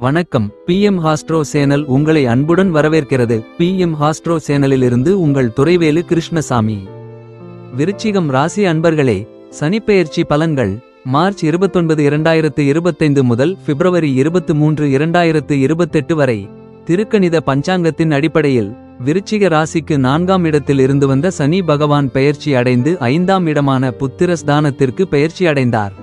வணக்கம். PM ஹாஸ்ட்ரோ channel உங்களை அன்புடன் வரவேற்கிறது. PM ஹாஸ்ட்ரோ சேனலிலிருந்து உங்கள் துரைவேலு கிருஷ்ணசாமி. விருச்சிகம் ராசி அன்பர்களே, சனிப்பெயர்ச்சி பலன்கள் மார்ச் 29, 2025 முதல் பிப்ரவரி 23, 2028 வரை. திருக்கணித பஞ்சாங்கத்தின் அடிப்படையில் விருச்சிக ராசிக்கு 4ஆம் இடத்தில் இருந்து வந்த சனி பகவான் பெயர்ச்சி அடைந்து 5ஆம் இடமான புத்திரஸ்தானத்திற்கு பெயர்ச்சி அடைந்தார்.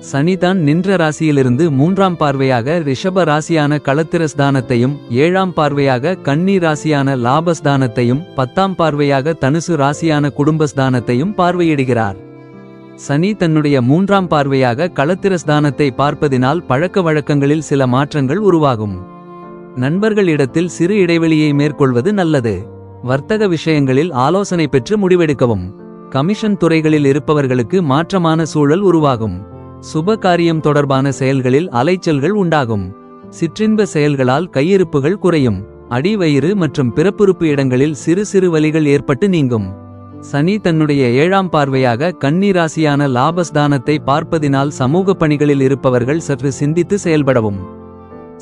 சனிதான் நின்ற ராசியிலிருந்து 3ஆம் பார்வையாக ரிஷப ராசியான களத்திரஸ்தானத்தையும், 7ஆம் பார்வையாக கன்னி ராசியான லாபஸ்தானத்தையும், 10ஆம் பார்வையாக தனுசு ராசியான குடும்பஸ்தானத்தையும் பார்வையிடுகிறார். சனி தன்னுடைய 3ஆம் பார்வையாக களத்திரஸ்தானத்தை பார்ப்பதினால் பழக்க வழக்கங்களில் சில மாற்றங்கள் உருவாகும். நண்பர்களிடத்தில் சிறு இடைவெளியை மேற்கொள்வது நல்லது. வர்த்தக விஷயங்களில் ஆலோசனை பெற்று முடிவெடுக்கவும். கமிஷன் துறைகளில் இருப்பவர்களுக்கு மாற்றமான சூழல் உருவாகும். சுப காரியம் தொடர்பான செயல்களில் அலைச்சல்கள் உண்டாகும். சிற்றின்ப செயல்களால் கையிருப்புகள் குறையும். அடிவயிறு மற்றும் பிறப்புறுப்பு இடங்களில் சிறு சிறு வலிகள் ஏற்பட்டு நீங்கும். சனி தன்னுடைய 7ஆம் பார்வையாக கன்னி ராசியான லாபஸ்தானத்தை பார்ப்பதினால் சமூக பணிகளில் இருப்பவர்கள் சற்று சிந்தித்து செயல்படவும்.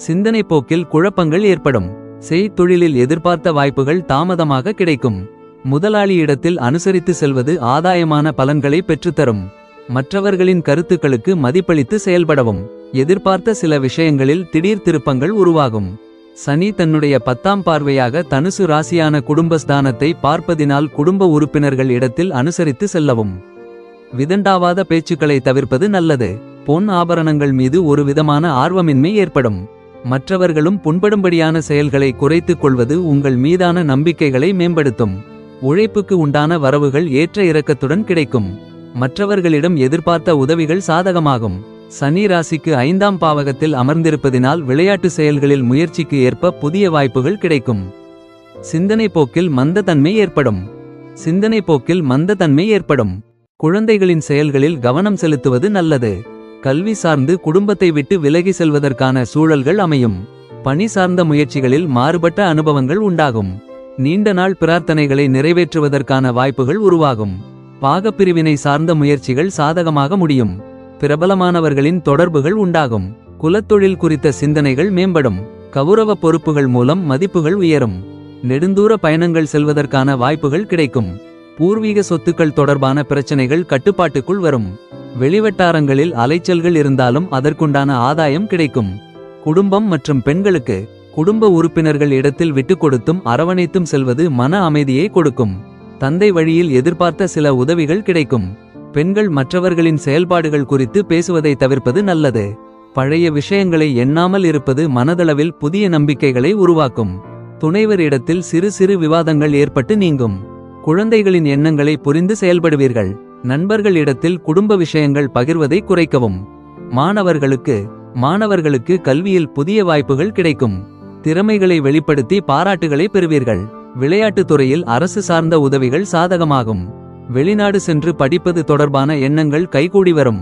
சிந்தனை போக்கில் குழப்பங்கள் ஏற்படும். செய்தொழிலில் எதிர்பார்த்த வாய்ப்புகள் தாமதமாக கிடைக்கும். முதலாளியிடத்தில் அனுசரித்து செல்வது ஆதாயமான பலன்களை பெற்றுத்தரும். மற்றவர்களின் கருத்துக்களுக்கு மதிப்பளித்து செயல்படவும். எதிர்பார்த்த சில விஷயங்களில் திடீர் திருப்பங்கள் உருவாகும். சனி தன்னுடைய 10ஆம் பார்வையாக தனுசு ராசியான குடும்பஸ்தானத்தை பார்ப்பதினால் குடும்ப உறுப்பினர்கள் இடத்தில் அனுசரித்து செல்லவும். விதண்டாவாத பேச்சுக்களை தவிர்ப்பது நல்லது. பொன் ஆபரணங்கள் மீது ஒரு விதமான ஆர்வமின்மை ஏற்படும். மற்றவர்களும் புண்படும்படியான செயல்களை குறைத்துக் கொள்வது உங்கள் மீதான நம்பிக்கைகளை மேம்படுத்தும். உழைப்புக்கு உண்டான வரவுகள் ஏற்ற இறக்கத்துடன் கிடைக்கும். மற்றவர்களிடம் எதிர்பார்த்த உதவிகள் சாதகமாகும். சனி ராசிக்கு 5ஆம் பாவகத்தில் அமர்ந்திருப்பதினால் விளையாட்டு செயல்களில் முயற்சிக்கு ஏற்ப புதிய வாய்ப்புகள் கிடைக்கும். சிந்தனை போக்கில் மந்தத்தன்மை ஏற்படும். குழந்தைகளின் செயல்களில் கவனம் செலுத்துவது நல்லது. கல்வி சார்ந்து குடும்பத்தை விட்டு விலகி செல்வதற்கான சூழல்கள் அமையும். பணி சார்ந்த முயற்சிகளில் மாறுபட்ட அனுபவங்கள் உண்டாகும். நீண்ட நாள் பிரார்த்தனைகளை நிறைவேற்றுவதற்கான வாய்ப்புகள் உருவாகும். பாகப்பிரிவினை சார்ந்த முயற்சிகள் சாதகமாக முடியும். பிரபலமானவர்களின் தொடர்புகள் உண்டாகும். குலத்தொழில் குறித்த சிந்தனைகள் மேம்படும். கௌரவ பொறுப்புகள் மூலம் மதிப்புகள் உயரும். நெடுந்தூர பயணங்கள் செல்வதற்கான வாய்ப்புகள் கிடைக்கும். பூர்வீக சொத்துக்கள் தொடர்பான பிரச்சனைகள் கட்டுப்பாட்டுக்குள் வரும். வெளிவட்டாரங்களில் அலைச்சல்கள் இருந்தாலும் அதற்குண்டான ஆதாயம் கிடைக்கும். குடும்பம் மற்றும் பெண்களுக்கு குடும்ப உறுப்பினர்கள் இடத்தில் விட்டுக் கொடுத்தும் அரவணைத்தும் செல்வது மன அமைதியை கொடுக்கும். தந்தை வழியில் எதிர்பார்த்த சில உதவிகள் கிடைக்கும். பெண்கள் மற்றவர்களின் செயல்பாடுகள் குறித்து பேசுவதை தவிர்ப்பது நல்லது. பழைய விஷயங்களை எண்ணாமல் இருப்பது மனதளவில் புதிய நம்பிக்கைகளை உருவாக்கும். துணைவர் இடத்தில் சிறு சிறு விவாதங்கள் ஏற்பட்டு நீங்கும். குழந்தைகளின் எண்ணங்களை புரிந்து செயல்படுவீர்கள். நண்பர்கள் இடத்தில் குடும்ப விஷயங்கள் பகிர்வதை குறைக்கவும். மாணவர்களுக்கு கல்வியில் புதிய வாய்ப்புகள் கிடைக்கும். திறமைகளை வெளிப்படுத்தி பாராட்டுகளை பெறுவீர்கள். விளையாட்டுத் துறையில் அரசு சார்ந்த உதவிகள் சாதகமாகும். வெளிநாடு சென்று படிப்பது தொடர்பான எண்ணங்கள் கைகூடி வரும்.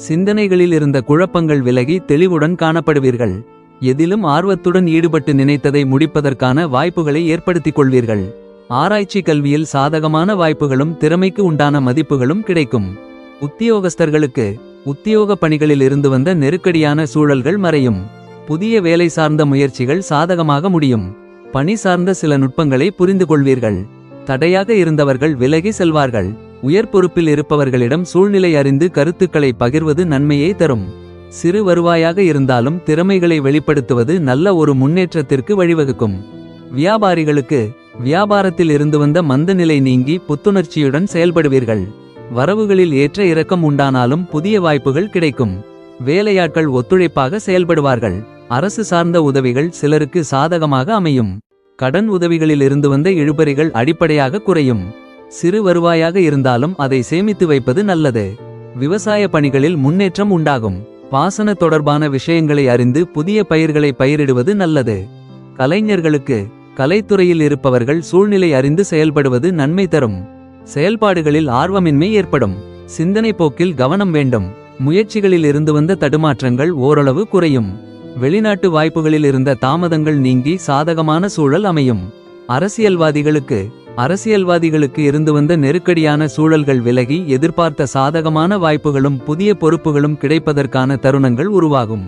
சிந்தனைகளில் இருந்த குழப்பங்கள் விலகி தெளிவுடன் காணப்படுவீர்கள். எதிலும் ஆர்வத்துடன் ஈடுபட்டு நினைத்ததை முடிப்பதற்கான வாய்ப்புகளை ஏற்படுத்திக் கொள்வீர்கள். ஆராய்ச்சி கல்வியில் சாதகமான வாய்ப்புகளும் திறமைக்கு உண்டான மதிப்புகளும் கிடைக்கும். உத்தியோகஸ்தர்களுக்கு உத்தியோக பணிகளில் இருந்து வந்த நெருக்கடியான சூழல்கள் மறையும். புதிய வேலை சார்ந்த முயற்சிகள் சாதகமாக முடியும். பணி சார்ந்த சில நுட்பங்களை புரிந்து கொள்வீர்கள். தடையாக இருந்தவர்கள் விலகி செல்வார்கள். உயர் பொறுப்பில் இருப்பவர்களிடம் சூழ்நிலை அறிந்து கருத்துக்களை பகிர்வது நன்மையை தரும். சிறு வருவாயாக இருந்தாலும் திறமைகளை வெளிப்படுத்துவது நல்ல ஒரு முன்னேற்றத்திற்கு வழிவகுக்கும். வியாபாரிகளுக்கு வியாபாரத்தில் இருந்து வந்த மந்த நிலை நீங்கி புத்துணர்ச்சியுடன் செயல்படுவீர்கள். வரவுகளில் ஏற்ற இறக்கம் உண்டானாலும் புதிய வாய்ப்புகள் கிடைக்கும். வேலையாட்கள் ஒத்துழைப்பாக செயல்படுவார்கள். அரசு சார்ந்த உதவிகள் சிலருக்கு சாதகமாக அமையும். கடன் உதவிகளில் இருந்து வந்த இழுபறிகள் அடிப்படையாக குறையும். சிறு வருவாயாக இருந்தாலும் அதை சேமித்து வைப்பது நல்லது. விவசாய பணிகளில் முன்னேற்றம் உண்டாகும். பாசன தொடர்பான விஷயங்களை அறிந்து புதிய பயிர்களை பயிரிடுவது நல்லது. கலைஞர்களுக்கு கலைத்துறையில் இருப்பவர்கள் சூழ்நிலை அறிந்து செயல்படுவது நன்மை தரும். செயல்பாடுகளில் ஆர்வமின்மை ஏற்படும். சிந்தனை போக்கில் கவனம் வேண்டும். முயற்சிகளில் இருந்து வந்த தடுமாற்றங்கள் ஓரளவு குறையும். வெளிநாட்டு வாய்ப்புகளில் இருந்த தாமதங்கள் நீங்கி சாதகமான சூழல் அமையும். அரசியல்வாதிகளுக்கு இருந்து வந்த நெருக்கடியான சூழல்கள் விலகி எதிர்பார்த்த சாதகமான வாய்ப்புகளும் புதிய பொறுப்புகளும் கிடைப்பதற்கான தருணங்கள் உருவாகும்.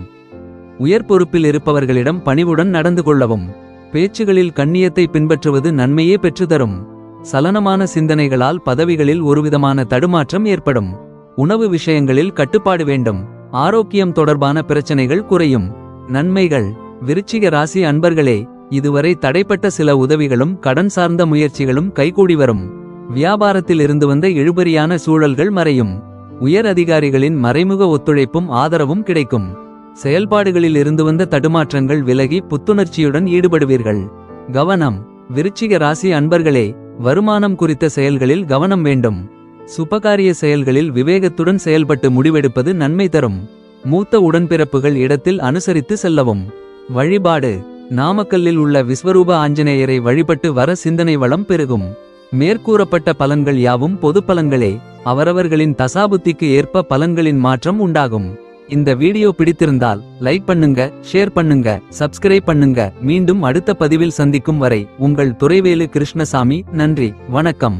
உயர் பொறுப்பில் இருப்பவர்களிடம் பணிவுடன் நடந்து கொள்ளவும். பேச்சுகளில் கண்ணியத்தை பின்பற்றுவது நன்மையே பெற்றுதரும். சலனமான சிந்தனைகளால் பதவிகளில் ஒருவிதமான தடுமாற்றம் ஏற்படும். உணவு விஷயங்களில் கட்டுப்பாடு வேண்டும். ஆரோக்கியம் தொடர்பான பிரச்சனைகள் குறையும். நன்மைகள். விருச்சிக ராசி அன்பர்களே, இதுவரை தடைப்பட்ட சில உதவிகளும் கடன் சார்ந்த முயற்சிகளும் கைகூடி வரும். வியாபாரத்தில் இருந்து வந்த இழுபறியான சூழல்கள் மறையும். உயர் அதிகாரிகளின் மறைமுக ஒத்துழைப்பும் ஆதரவும் கிடைக்கும். செயல்பாடுகளில் இருந்து வந்த தடுமாற்றங்கள் விலகி புத்துணர்ச்சியுடன் ஈடுபடுவீர்கள். கவனம். விருச்சிக ராசி அன்பர்களே, வருமானம் குறித்த செயல்களில் கவனம் வேண்டும். சுபகாரிய செயல்களில் விவேகத்துடன் செயல்பட்டு முடிவெடுப்பது நன்மை தரும். மூத்த உடன்பிறப்புகள் இடத்தில் அனுசரித்து செல்லவும். வழிபாடு. நாமக்கல்லில் உள்ள விஸ்வரூப ஆஞ்சநேயரை வழிபட்டு வர சிந்தனை வளம் பெருகும். மேற்கூறப்பட்ட பலன்கள் யாவும் பொது பலன்களே. அவரவர்களின் தசாபுத்திக்கு ஏற்ப பலன்களின் மாற்றம் உண்டாகும். இந்த வீடியோ பிடித்திருந்தால் லைக் பண்ணுங்க, ஷேர் பண்ணுங்க, சப்ஸ்கிரைப் பண்ணுங்க. மீண்டும் அடுத்த பதிவில் சந்திக்கும் வரை உங்கள் துரைவேலு கிருஷ்ணசாமி. நன்றி, வணக்கம்.